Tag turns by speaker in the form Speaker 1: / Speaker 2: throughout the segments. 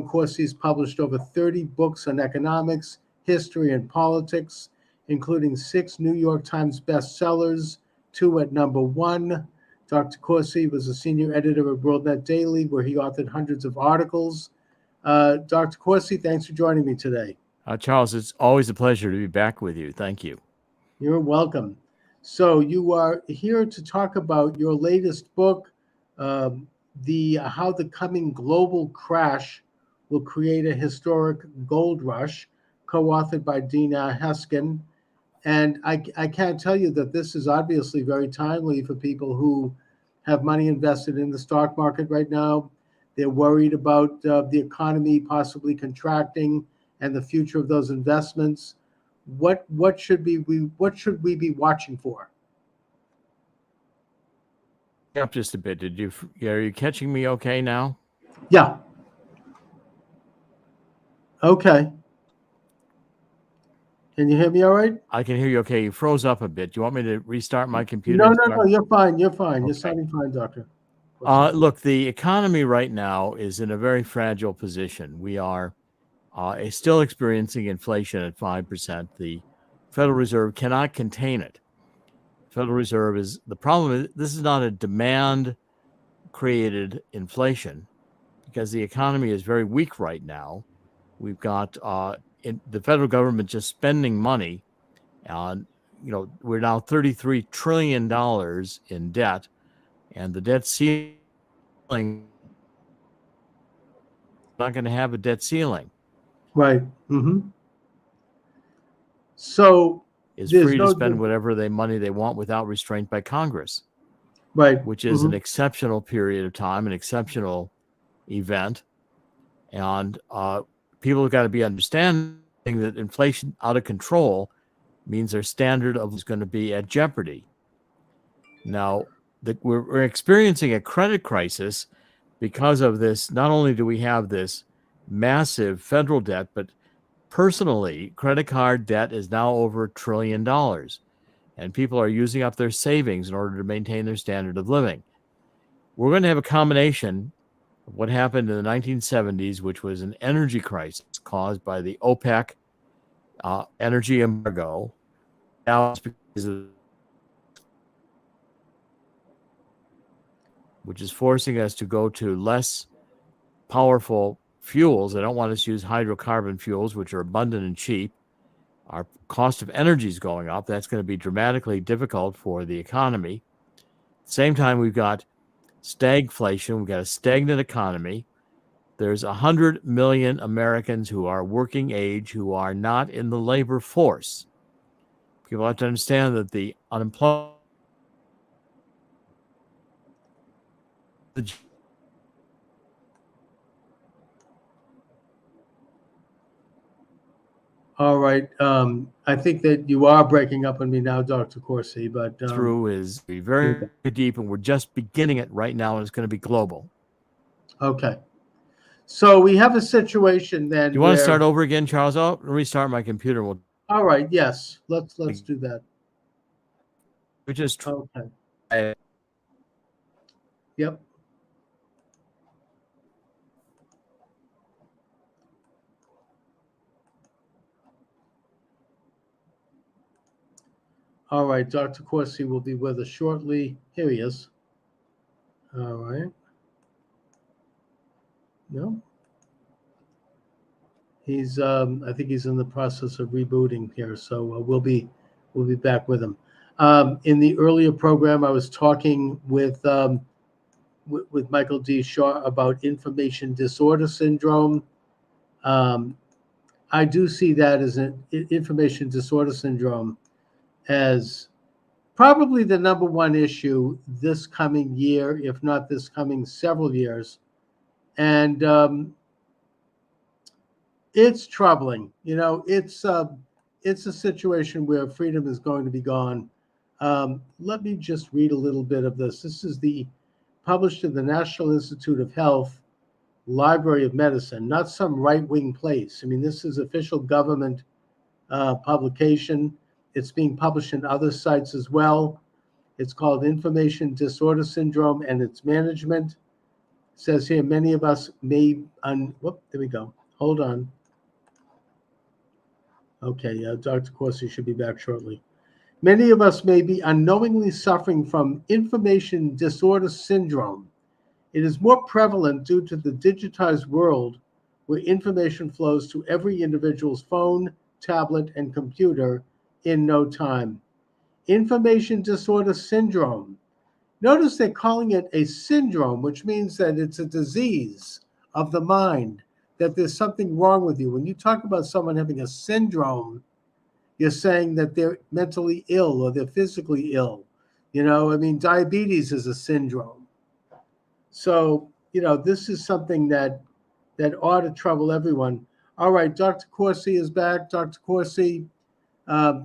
Speaker 1: Corsi's published over 30 books on economics, history, and politics, including 6 New York Times bestsellers, 2 at #1. Dr. Corsi was a senior editor of WorldNet Daily, where he authored hundreds of articles. Dr. Corsi, thanks for joining me today.
Speaker 2: Charles, it's always a pleasure to be back with you. Thank you.
Speaker 1: You're welcome. So you are here to talk about your latest book, how the coming global crash will create a historic gold rush, co-authored by Dina Heskin. And I can't tell you that this is obviously very timely for people who have money invested in the stock market right now. They're worried about the economy possibly contracting and the future of those investments. What should we be watching for?
Speaker 2: Up just a bit. Are you catching me okay now?
Speaker 1: Yeah. Okay. Can you hear me all right?
Speaker 2: I can hear you okay. You froze up a bit. Do you want me to restart my computer?
Speaker 1: No. You're fine. You're fine.
Speaker 2: Okay.
Speaker 1: You're sounding fine, doctor.
Speaker 2: Look, the economy right now is in a very fragile position. We are still experiencing inflation at 5%. The Federal Reserve cannot contain it. Federal Reserve is the problem. Is this is not a demand-created inflation because the economy is very weak right now. We've got the federal government just spending money on, we're now $33 trillion in debt, and the debt ceiling, not going to have a debt ceiling.
Speaker 1: Right. Mm-hmm. So
Speaker 2: is free to spend whatever money they want without restraint by Congress.
Speaker 1: Right.
Speaker 2: Which is an exceptional period of time, an exceptional event. And people have got to be understanding that inflation out of control means their standard of is going to be at jeopardy. Now, we're experiencing a credit crisis because of this. Not only do we have this massive federal debt, but personally, credit card debt is now over $1 trillion, and people are using up their savings in order to maintain their standard of living. We're going to have a combination of what happened in the 1970s, which was an energy crisis caused by the OPEC energy embargo. Now it's because of, which is forcing us to go to less powerful fuels. They don't want us to use hydrocarbon fuels, which are abundant and cheap. Our cost of energy is going up. That's going to be dramatically difficult for the economy. At the same time, we've got stagflation. We've got a stagnant economy. There's 100 million Americans who are working age who are not in the labor force. People have to understand that the unemployment
Speaker 1: All right. I think that you are breaking up on me now, Dr. Corsi, but
Speaker 2: through is very deep, and we're just beginning it right now, and it's going to be global.
Speaker 1: Okay. So we have a situation then.
Speaker 2: Do you want to start over again, Charles? I'll restart my computer.
Speaker 1: All right. Yes. Let's do that.
Speaker 2: We just
Speaker 1: okay. Yep. All right, Dr. Corsi will be with us shortly. Here he is. All right. No. He's I think he's in the process of rebooting here, so we'll be back with him. In the earlier program, I was talking with Michael D. Shaw about information disorder syndrome. I do see that as an information disorder syndrome as probably the #1 issue this coming year, if not this coming several years. And it's troubling. It's a situation where freedom is going to be gone. Let me just read a little bit of this. This is published in the National Institute of Health Library of Medicine, not some right-wing place. I mean, this is official government publication. It's being published in other sites as well. It's called Information Disorder Syndrome and Its Management. says here, many of us may, whoop, there we go. Hold on. Okay, Dr. Corsi should be back shortly. Many of us may be unknowingly suffering from information disorder syndrome. It is more prevalent due to the digitized world where information flows to every individual's phone, tablet, and computer in no time. Information disorder syndrome. Notice they're calling it a syndrome, which means that it's a disease of the mind, that there's something wrong with you. When you talk about someone having a syndrome, you're saying that they're mentally ill or they're physically ill. Diabetes is a syndrome. So, this is something that ought to trouble everyone. All right, Dr. Corsi is back. Dr. Corsi,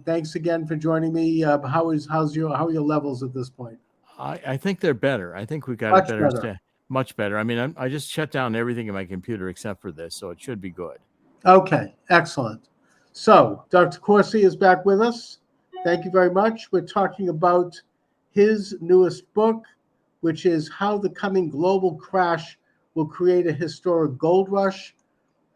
Speaker 1: thanks again for joining me. How are your levels at this point?
Speaker 2: I think they're better. I think we got
Speaker 1: Much
Speaker 2: a better,
Speaker 1: better.
Speaker 2: much better. I mean, I just shut down everything in my computer except for this, so it should be good.
Speaker 1: Okay, excellent. So, Dr. Corsi is back with us. Thank you very much. We're talking about his newest book, which is How the Coming Global Crash Will Create a Historic Gold Rush.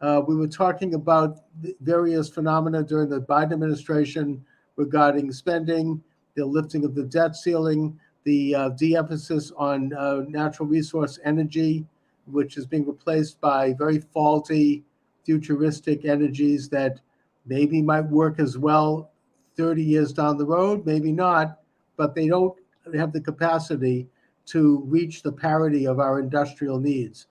Speaker 1: We were talking about various phenomena during the Biden administration regarding spending, the lifting of the debt ceiling, the de-emphasis on natural resource energy, which is being replaced by very faulty, futuristic energies that maybe might work as well 30 years down the road, maybe not, but they don't have the capacity to reach the parity of our industrial needs.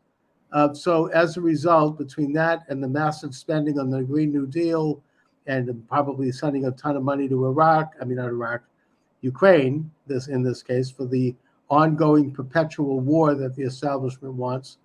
Speaker 1: So as a result, between that and the massive spending on the Green New Deal and probably sending a ton of money to Ukraine, in this case, for the ongoing perpetual war that the establishment wants,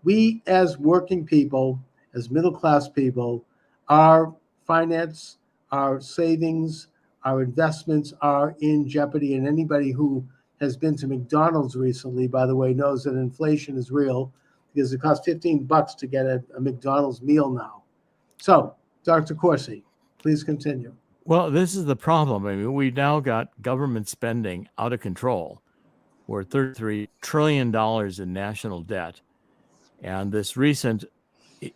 Speaker 1: we as working people, as middle-class people, our finance, our savings, our investments are in jeopardy. And anybody who has been to McDonald's recently, by the way, knows that inflation is real, because it costs $15 to get a McDonald's meal now. So, Dr. Corsi, please continue.
Speaker 2: Well, this is the problem. I mean, we've now got government spending out of control. We're $33 trillion in national debt. And this recent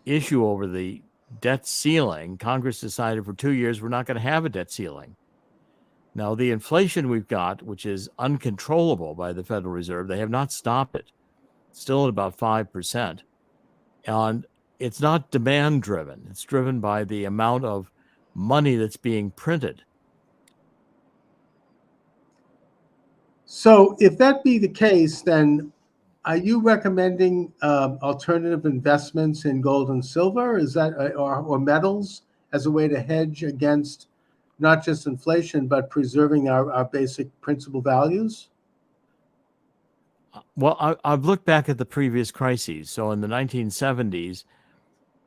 Speaker 2: issue over the debt ceiling, Congress decided for 2 years we're not going to have a debt ceiling. Now, the inflation we've got, which is uncontrollable by the Federal Reserve, they have not stopped it. It's still at about 5%. And it's not demand driven. It's driven by the amount of money that's being printed.
Speaker 1: So if that be the case, then are you recommending alternative investments in gold and silver? Is that or metals as a way to hedge against not just inflation, but preserving our basic principal values?
Speaker 2: Well, I've looked back at the previous crises. So in the 1970s,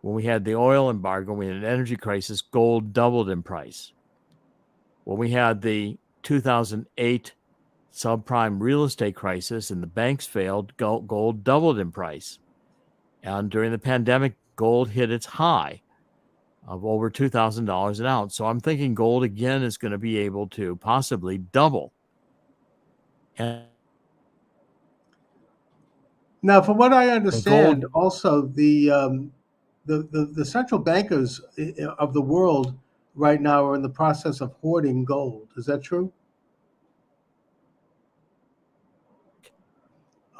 Speaker 2: when we had the oil embargo, we had an energy crisis, gold doubled in price. When we had the 2008 subprime real estate crisis and the banks failed, gold doubled in price. And during the pandemic, gold hit its high of over $2,000 an ounce. So I'm thinking gold again is going to be able to possibly double. And
Speaker 1: now, from what I understand, also the central bankers of the world right now are in the process of hoarding gold. Is that true?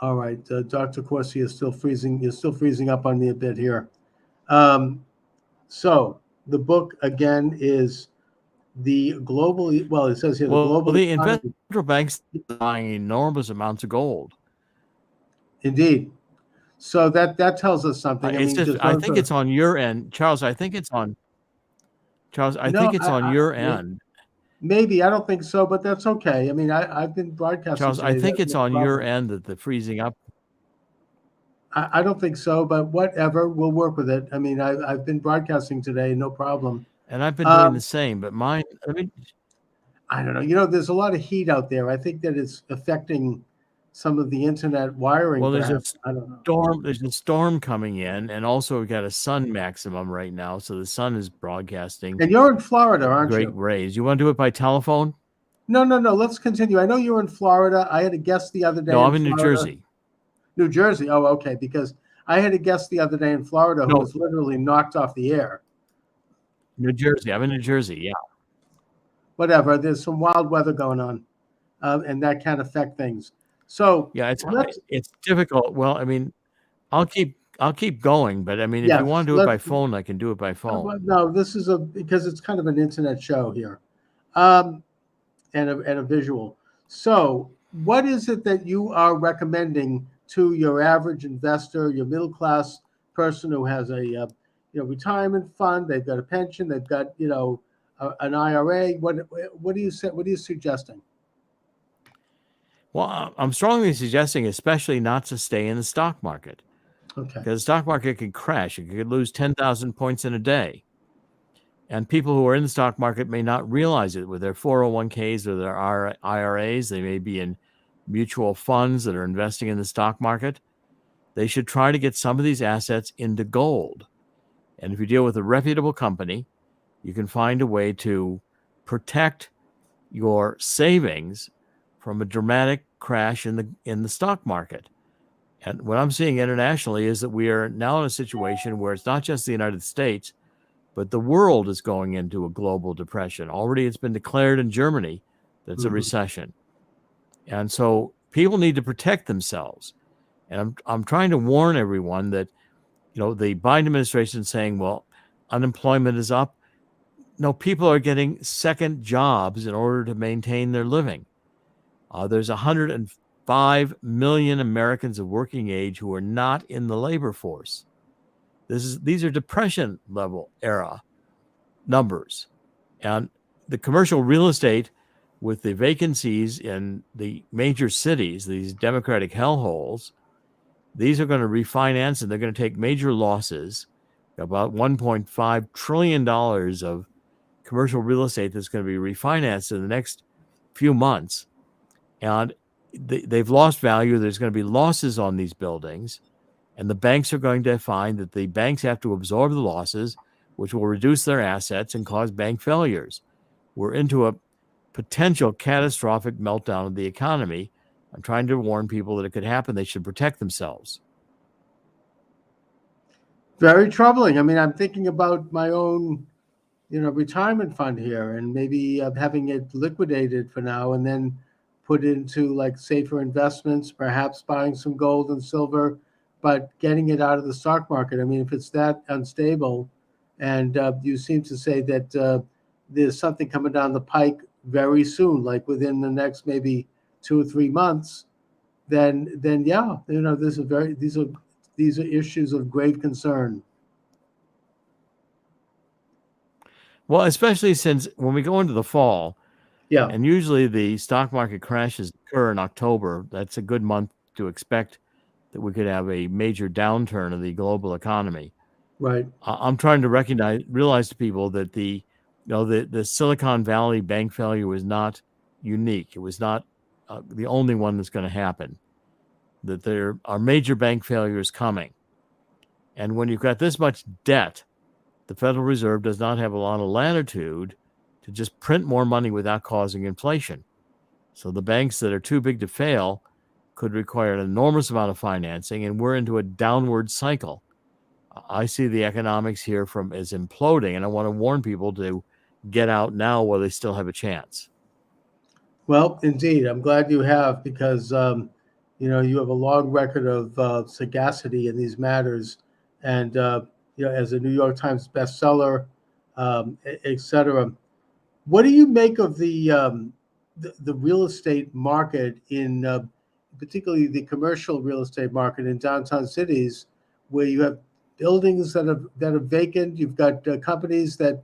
Speaker 1: All right, Dr. Corsi is still freezing. You're still freezing up on me a bit here. So the book again is the global. Well, it says here the global.
Speaker 2: The central banks are buying enormous amounts of gold.
Speaker 1: Indeed. So that tells us something.
Speaker 2: I think it's on your end, Charles. I think it's on. Charles, I think it's on your end.
Speaker 1: Maybe, I don't think so, but that's okay. I mean, I've been broadcasting.
Speaker 2: Charles, I think it's on your end that the freezing up.
Speaker 1: I don't think so, but whatever, we'll work with it. I mean, I've been broadcasting today, no problem.
Speaker 2: And I've been doing the same, but mine,
Speaker 1: I don't know. There's a lot of heat out there. I think that it's affecting some of the internet wiring.
Speaker 2: Well,
Speaker 1: I don't know.
Speaker 2: Storm. There's a storm coming in, and also we've got a sun maximum right now, so the sun is broadcasting.
Speaker 1: And you're in Florida, aren't you?
Speaker 2: Great rays. You want to do it by telephone?
Speaker 1: No. Let's continue. I know you're in Florida. I had a guest the other day.
Speaker 2: No, I'm in New Jersey.
Speaker 1: New Jersey. Oh, okay. Because I had a guest the other day in Florida who
Speaker 2: No,
Speaker 1: was literally knocked off the air.
Speaker 2: New Jersey. I'm in New Jersey. Yeah.
Speaker 1: Whatever. There's some wild weather going on, and that can affect things. So
Speaker 2: Yeah.
Speaker 1: let's
Speaker 2: It's difficult. Well, I mean, I'll keep going, but I mean, if you
Speaker 1: yes,
Speaker 2: want to do it by phone, I can do it by phone.
Speaker 1: no. This is because it's kind of an internet show here, um, and a visual. So, what is it that you are recommending to your average investor, your middle class person who has a retirement fund? They've got a pension. They've got an IRA. What do you say? What are you suggesting?
Speaker 2: Well, I'm strongly suggesting, especially not to stay in the stock market,
Speaker 1: Okay.
Speaker 2: because the stock market could crash. It could lose 10,000 points in a day. And people who are in the stock market may not realize it with their 401ks or their IRAs. They may be in mutual funds that are investing in the stock market. They should try to get some of these assets into gold. And if you deal with a reputable company, you can find a way to protect your savings from a dramatic crash in the stock market. And what I'm seeing internationally is that we are now in a situation where it's not just the United States, but the world is going into a global depression. Already it's been declared in Germany that it's a recession. And so people need to protect themselves. And I'm trying to warn everyone that, the Biden administration is saying, well, unemployment is up. No, people are getting second jobs in order to maintain their living. There's 105 million Americans of working age who are not in the labor force. These are depression level era numbers. And the commercial real estate with the vacancies in the major cities, these Democratic hellholes, these are going to refinance and they're going to take major losses. About $1.5 trillion of commercial real estate that's going to be refinanced in the next few months. And they've lost value. There's going to be losses on these buildings. And the banks are going to find that the banks have to absorb the losses, which will reduce their assets and cause bank failures. We're into a potential catastrophic meltdown of the economy. I'm trying to warn people that it could happen. They should protect themselves.
Speaker 1: Very troubling. I mean, I'm thinking about my own, retirement fund here, and maybe having it liquidated for now, and then put into like safer investments, perhaps buying some gold and silver, but getting it out of the stock market. I mean, if it's that unstable, and you seem to say that there's something coming down the pike very soon, like within the next maybe 2 or 3 months, then yeah, these are issues of grave concern.
Speaker 2: Well, especially since when we go into the fall,
Speaker 1: Yeah,
Speaker 2: and usually the stock market crashes occur in October, that's a good month to expect that we could have a major downturn of the global economy.
Speaker 1: right.
Speaker 2: I'm trying to realize to people that the Silicon Valley bank failure was not unique. It was not the only one that's going to happen. That there are major bank failures coming. And when you've got this much debt, the Federal Reserve does not have a lot of latitude to just print more money without causing inflation. So the banks that are too big to fail could require an enormous amount of financing, and we're into a downward cycle. I see the economics here as imploding, and I want to warn people to get out now while they still have a chance.
Speaker 1: Well, indeed, I'm glad you have, because you have a long record of sagacity in these matters, and as a New York Times bestseller, et cetera. What do you make of the real estate market in particularly the commercial real estate market in downtown cities, where you have buildings that are vacant? You've got companies that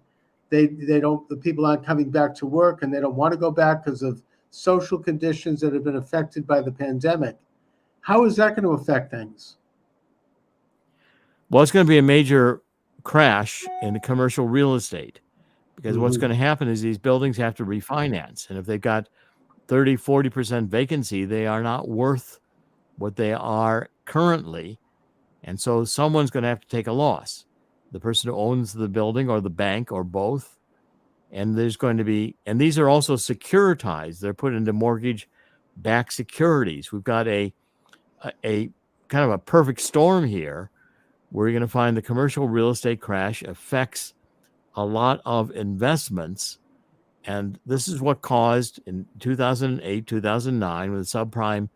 Speaker 1: the people aren't coming back to work, and they don't want to go back because of social conditions that have been affected by the pandemic. How is that going to affect things?
Speaker 2: Well, it's going to be a major crash in the commercial real estate, because what's going to happen is these buildings have to refinance. And if they've got 30, 40% vacancy, they are not worth what they are currently. And so someone's going to have to take a loss. The person who owns the building or the bank or both. And there's going to be, and these are also securitized. They're put into mortgage-backed securities. We've got a kind of a perfect storm here where you're going to find the commercial real estate crash affects a lot of investments. And this is what caused in 2008, 2009, when the subprime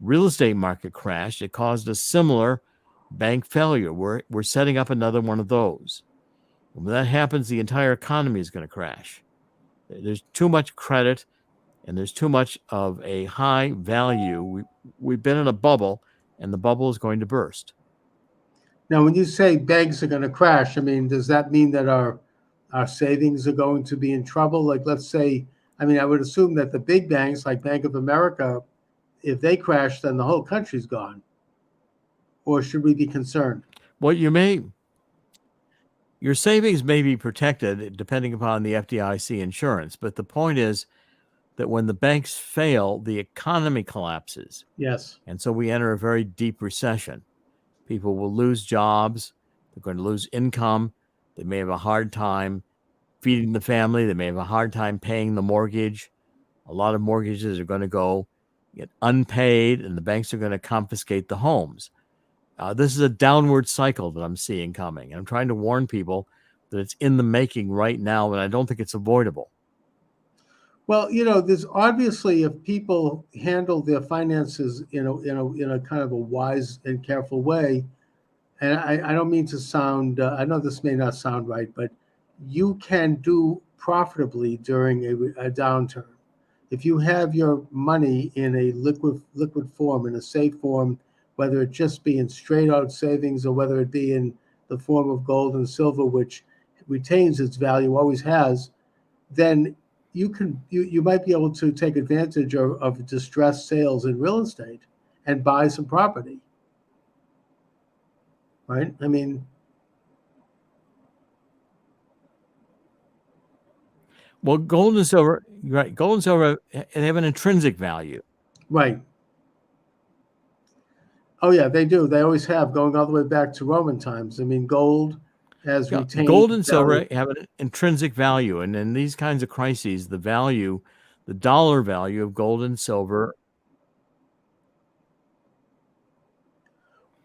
Speaker 2: real estate market crashed, it caused a similar bank failure. We're setting up another one of those. And when that happens, the entire economy is going to crash. There's too much credit and there's too much of a high value. We've been in a bubble, and the bubble is going to burst.
Speaker 1: Now, when you say banks are going to crash, I mean, does that mean that our savings are going to be in trouble? Like, let's say, I mean, I would assume that the big banks like Bank of America, if they crash, then the whole country's gone. Or should we be concerned?
Speaker 2: Well, your savings may be protected depending upon the FDIC insurance, but the point is that when the banks fail, the economy collapses.
Speaker 1: Yes.
Speaker 2: And so we enter a very deep recession. People will lose jobs. They're going to lose income. They may have a hard time feeding the family. They may have a hard time paying the mortgage. A lot of mortgages are going to get unpaid, and the banks are going to confiscate the homes. This is a downward cycle that I'm seeing coming. And I'm trying to warn people that it's in the making right now, and I don't think it's avoidable.
Speaker 1: Well, there's obviously, if people handle their finances in a kind of a wise and careful way, and I don't mean to sound, I know this may not sound right, but you can do profitably during a downturn. If you have your money in a liquid form, in a safe form, whether it just be in straight out savings or whether it be in the form of gold and silver, which retains its value, always has, then you might be able to take advantage of distressed sales in real estate and buy some property. Right? I mean,
Speaker 2: well, gold and silver, right? Gold and silver, they have an intrinsic value.
Speaker 1: Right. Oh yeah, they do. They always have, going all the way back to Roman times. I mean, gold has retained
Speaker 2: gold and silver
Speaker 1: value.
Speaker 2: have an intrinsic value, and in these kinds of crises, the dollar value of gold and silver.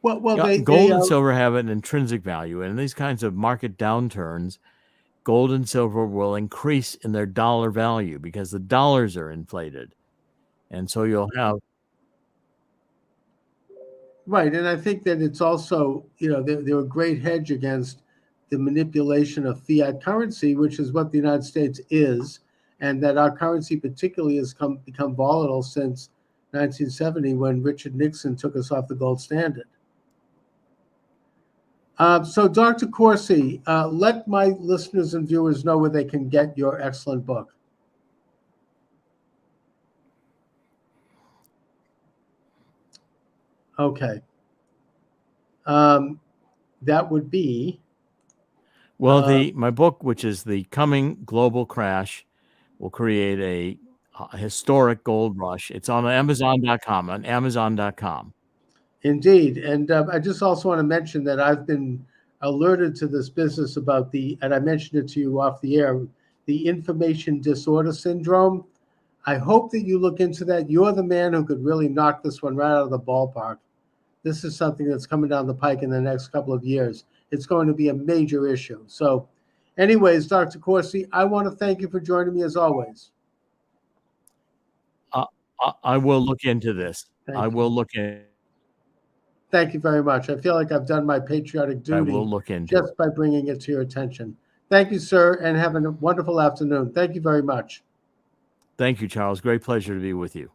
Speaker 1: Well,
Speaker 2: gold and silver have an intrinsic value, and in these kinds of market downturns, gold and silver will increase in their dollar value because the dollars are inflated, and so you'll have.
Speaker 1: Right, and I think that it's also, they're a great hedge against the manipulation of fiat currency, which is what the United States is, and that our currency particularly has become volatile since 1970 when Richard Nixon took us off the gold standard. So, Dr. Corsi, let my listeners and viewers know where they can get your excellent book. Okay. That would be.
Speaker 2: Well, my book, which is The Coming Global Crash, will create a historic gold rush. It's on Amazon.com.
Speaker 1: Indeed. And I just also want to mention that I've been alerted to this business about and I mentioned it to you off the air, the information disorder syndrome. I hope that you look into that. You're the man who could really knock this one right out of the ballpark. This is something that's coming down the pike in the next couple of years. It's going to be a major issue. So anyways, Dr. Corsi, I want to thank you for joining me as always.
Speaker 2: I will look into this. Will look in.
Speaker 1: Thank you very much. I feel like I've done my patriotic duty.
Speaker 2: I will look into
Speaker 1: just by bringing it to your attention. Thank you, sir, and have a wonderful afternoon. Thank you very much.
Speaker 2: Thank you, Charles. Great pleasure to be with you.